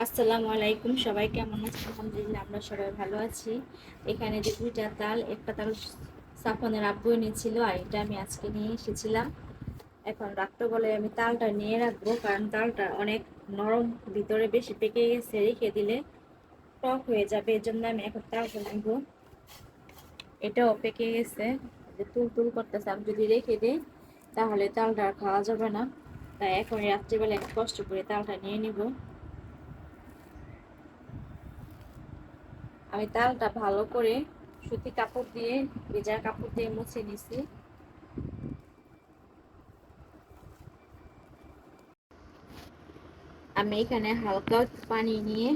আসসালামু আলাইকুম, সবাই কেমন আছেন? আলহামদুলিল্লাহ, আমরা সবাই ভালো আছি। এখানে যে দুইটা তাল, একটা তাল সাফনের আব্বু এনেছিল আর এটা আমি আজকে নিয়ে এসেছিলাম। এখন রাত্রবেলায় আমি তালটা নিয়ে রাখবো, কারণ তালটা অনেক নরম, ভিতরে বেশি পেকে গেছে, রেখে দিলে টক হয়ে যাবে। এর জন্য আমি এখন তালটা নিব। এটাও পেকে গেছে, যে তুল তুল করতেছে। আমি যদি রেখে দিই তাহলে তালটা আর খাওয়া যাবে না, তাই এখন রাত্রিবেলায় আমি কষ্ট করে তালটা নিয়ে নিব। আমি তালটা ভালো করে সুতি কাপড় দিয়ে, ভেজা কাপড় দিয়ে মুছে নিছি। আমি এখানে হালকা পানি নিয়ে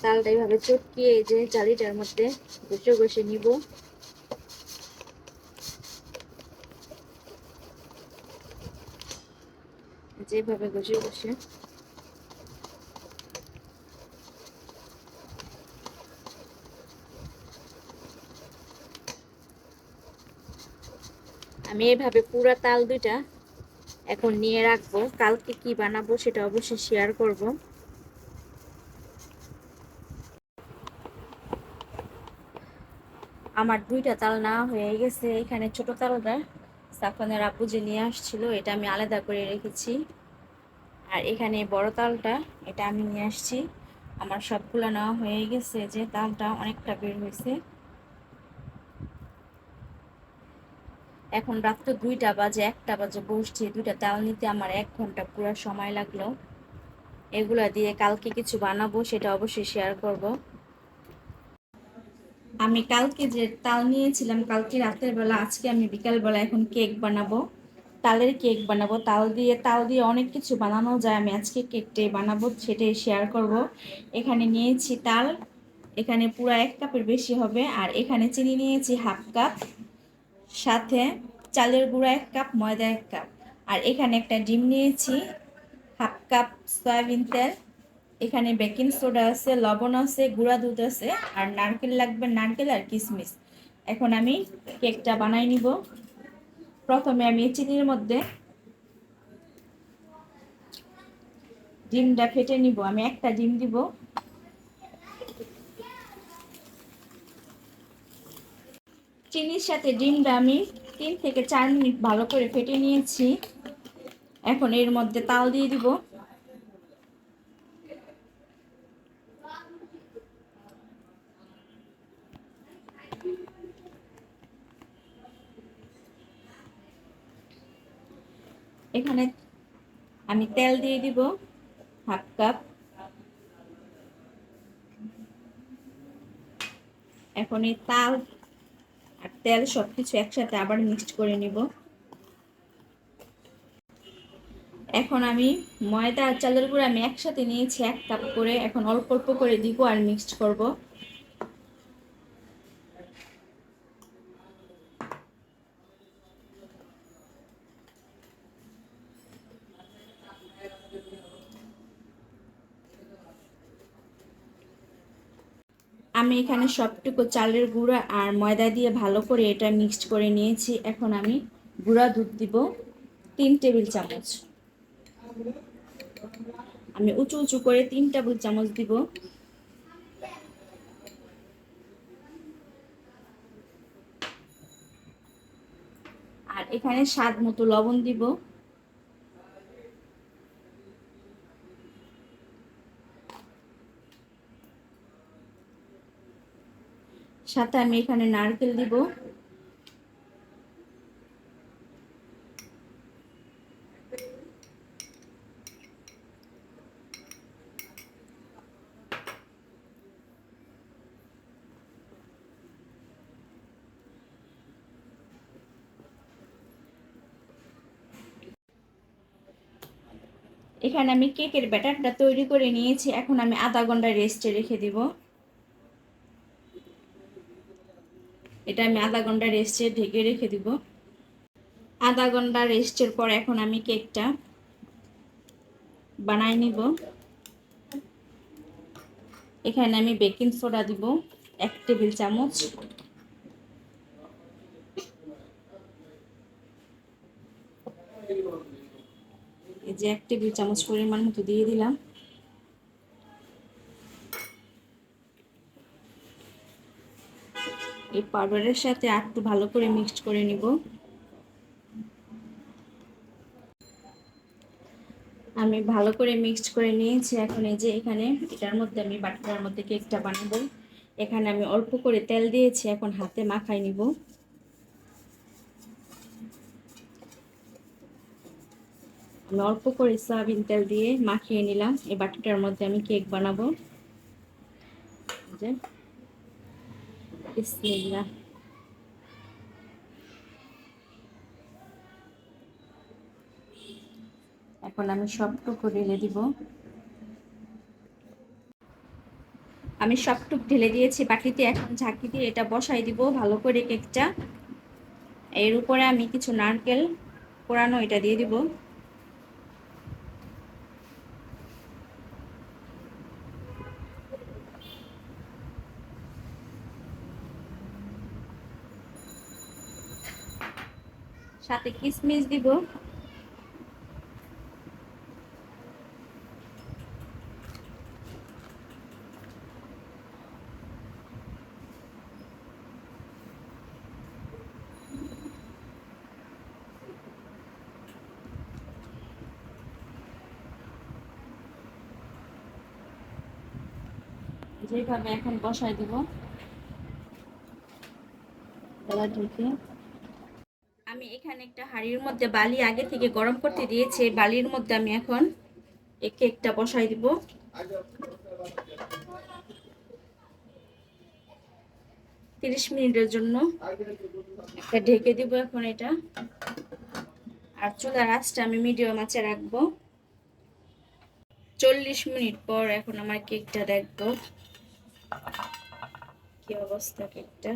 তালটা এইভাবে চটকিয়ে এই যে জালিটার মধ্যে ঘষে ঘষে নিব। যেভাবে ঘষে ঘষে আমি এইভাবে পুরা তাল দুইটা এখন নিয়ে রাখবো। কালকে কি বানাবো সেটা অবশ্যই শেয়ার করব। আমার দুইটা তাল না হয়ে গেছে। এখানে ছোট তালটা সাফনের আপু যে নিয়ে আসছিল, এটা আমি আলাদা করে রেখেছি। আর এখানে বড় তালটা, এটা আমি নিয়ে আসছি। আমার সবগুলো নেওয়া হয়ে গেছে, যে তালটা অনেকটা বের হয়েছে। এখন রাত্র 2টা বাজে, 1টা বাজে বসছি। দুইটা তাল নিতে আমার 1 ঘন্টা পুরো সময় লাগলো। এগুলা দিয়ে কালকে কিছু বানাবো, সেটা অবশ্যই শেয়ার করব। আমি কালকে যে তাল নিয়েছিলাম কালকে রাতের বেলা, আজকে আমি বিকাল বেলা এখন কেক বানাবো। তালের কেক বানাবো। তাল দিয়ে অনেক কিছু বানানো যায়। আমি আজকে কেকটাই বানাবো, সেটাই শেয়ার করব। এখানে নিয়েছি তাল, এখানে পুরো 1 কাপের বেশি হবে। আর এখানে চিনি নিয়েছি 1/2 কাপ, সাথে চালের গুঁড়া 1 কাপ, ময়দা 1 কাপ। আর এখানে একটা ডিম নিয়েছি, 1/2 কাপ সয়াবিন তেল। এখানে বেকিং সোডা আছে, লবণ আছে, গুঁড়া দুধ আছে, আর নারকেল লাগবে, নারকেল আর কিশমিশ। এখন আমি কেকটা বানাই নিব। প্রথমে আমি চিনির মধ্যে ডিমটা ফেটে নিব। আমি একটা ডিম দিব। চিনির সাথে ডিমটা আমি 3 থেকে 4 মিনিট ভালো করে ফেটে নিয়েছি। এখন এর মধ্যে তাল দিয়ে দিব। এখানে আমি তেল দিয়ে দিব 1/2 কাপ। এখন এই তাল আর তেল সবকিছু একসাথে আবার মিক্সড করে নিব। এখন আমি ময়দা আর চালের গুঁড়া আমি একসাথে নিয়েছি 1 কাপ করে। এখন অল্প অল্প করে দিব আর মিক্সড করব। আমি এখানে সবটুকু চালের গুঁড়া আর ময়দা দিয়ে ভালো করে এটা মিক্সড করে নিয়েছি। এখন আমি গুঁড়া দুধ দিব 3 টেবিল চামচ। আমি উঁচু উঁচু করে 3 টেবিল চামচ দিব। আর এখানে স্বাদ মতো লবণ দিব। সাথে আমি এখানে নারকেল দিব। এখানে আমি কেকের ব্যাটারটা তৈরি করে নিয়েছি। এখন আমি আধা ঘন্টা রেস্টে রেখে দিব। এটা আমি আধা ঘন্টা রেস্টে ঢেকে রেখে দিব। আধা ঘন্টা রেস্টের পর এখন আমি কেকটা বানাই নিব। এখানে আমি বেকিং সোডা দিব 1 টেবিল চামচ। এই যে 1 টেবিল চামচ পরিমাণ মতো দিয়ে দিলাম। এই পাউডারের সাথে আর একটু ভালো করে মিক্সড করে নিব। আমি ভালো করে মিক্সড করে নিয়েছি। এখন এই যে এখানে এটার মধ্যে আমি বাটিটার মধ্যে কেকটা বানাবো। এখানে আমি অল্প করে তেল দিয়েছি, এখন হাতে মাখাই নিব। আমি অল্প করে সয়াবিন তেল দিয়ে মাখিয়ে নিলাম। এই বাটিটার মধ্যে আমি কেক বানাবো। বিসমিল্লাহ। এখন আমি সবটুকু ঢেলে দিব। আমি সবটুকু ঢেলে দিয়েছি বাটিতে। এখন ঝাঁকি দিয়ে এটা বসাই দিব ভালো করে কেকটা। এর উপরে আমি কিছু নারকেল কোরানো এটা দিয়ে দিব। সাথে কিশমিশ দিব। যেভাবে এখন বসাই দিব গলা ঢুকে। আমি এখানে একটা হাঁড়ির মধ্যে বালি আগে থেকে গরম করতে দিয়েছি। বালির মধ্যে আমি এখন এই কেকটা বসাই দিব 30 মিনিটের জন্য। একটা ঢেকে দিব এখন এটা। আর চুলার আঁচটা আমি মিডিয়াম আঁচে রাখবো। 40 মিনিট পর এখন আমার কেকটা দেখবো কি অবস্থা কেকটা।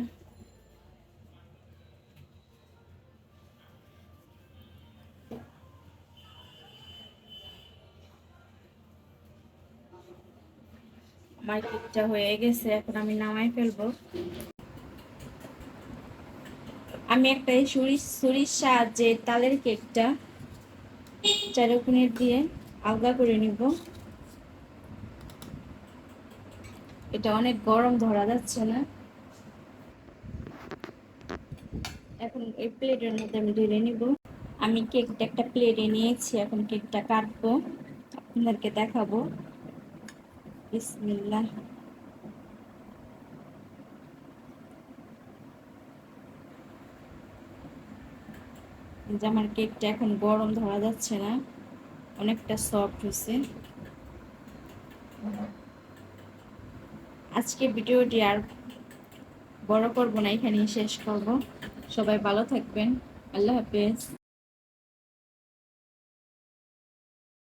আমার কেকটা হয়ে গেছে, এখন আমি নামাই ফেলবো। আমি একটা ছুরির সাহায্যে তালের কেকটা চারকোণের দিয়ে আলগা করে নিব। এটা অনেক গরম, ধরা যাচ্ছে না। এখন এই প্লেটের মধ্যে আমি ঢেলে নিব। আমি কেকটা একটা প্লেটে নিয়েছি, এখন কেকটা কাটবো, আপনাদেরকে দেখাবো। বিসমিল্লাহ। যে আমার কেকটা এখন গরম, ধরা যাচ্ছে না, অনেকটা সফট হয়েছে। আজকে ভিডিওটি আর বড় করবো না, এখানেই শেষ করব। সবাই ভালো থাকবেন। আল্লাহ হাফেজ।